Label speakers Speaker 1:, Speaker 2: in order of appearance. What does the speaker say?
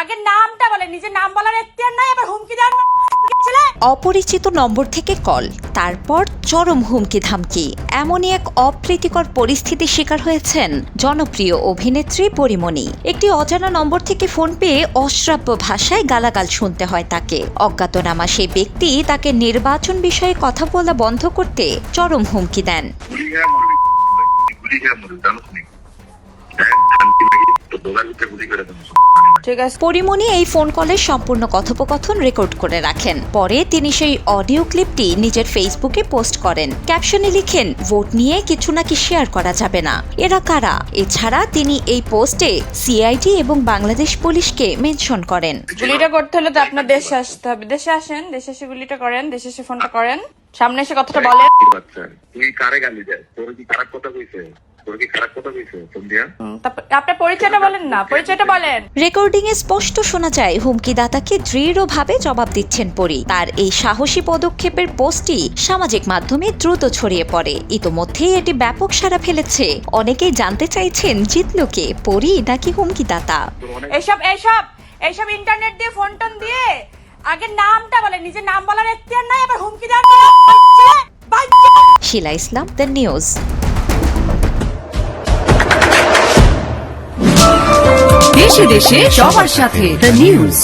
Speaker 1: আগে নামটা বলেন, নিজের নাম বলার এখতিয়ার নাই, আবার হুমকি দেন।
Speaker 2: অপরিচিত নম্বর থেকে কল, তারপর চরম হুমকি ধামকি। এমনই এক অপ্রীতিকর পরিস্থিতির শিকার হয়েছেন জনপ্রিয় অভিনেত্রী পরিমণি। একটি অজানা নম্বর থেকে ফোন পেয়ে অশ্রাব্য ভাষায় গালাগাল শুনতে হয় তাকে। অজ্ঞাতনামা সেই ব্যক্তি তাকে নির্বাচন বিষয়ে কথা বলা বন্ধ করতে চরম হুমকি দেন। পরিমণি এই ফোন কলের সম্পূর্ণ কথোপকথন রেকর্ড করে রাখেন। পরে তিনি সেই অডিও ক্লিপটি নিজের ফেসবুকে পোস্ট করেন। ক্যাপশনে লিখেন, ভোট নিয়ে কিছু নাকি শেয়ার করা যাবে না, এরা কারা। এছাড়া তিনি এই পোস্টে সিআইডি এবং বাংলাদেশ পুলিশকে মেনশন করেন।
Speaker 1: গুলিটা করতে হলে তো আপনার দেশে আসতে হবে। দেশে আসেন, দেশে এসে গুলিটা করেন, দেশে এসে ফোনটা করেন, সামনে এসে কথাটা বলেন।
Speaker 3: তুই কারে গালি দেয়? তোর কি খারাপ কথা কইছে?
Speaker 1: আপনার পরিচয়টা বলেন না, পরিচয়টা বলেন।
Speaker 2: রেকর্ডিং এ স্পষ্ট শোনা যায় হুমকিদাতাকে দৃঢ়ভাবে জবাব দিচ্ছেন পরি। তার এই সাহসী পদক্ষেপের পোস্টটি সামাজিক মাধ্যমে দ্রুত ছড়িয়ে পড়ে। ইতোমধ্যেই এটি ব্যাপক সাড়া ফেলেছে। অনেকেই জানতে চাইছেন, জিতলো কে, পরি নাকি হুমকিদাতা?
Speaker 1: এইসব ইন্টারনেট দিয়ে ফোন টোন দিয়ে আগে নামটা বলেন, নিজের নাম বলার এখতিয়ার নাই, আবার হুমকি দেন।
Speaker 2: শিলা ইসলাম, দ্য নিউজ।
Speaker 4: দেশে দেশে সবার সাথে দ্য নিউজ।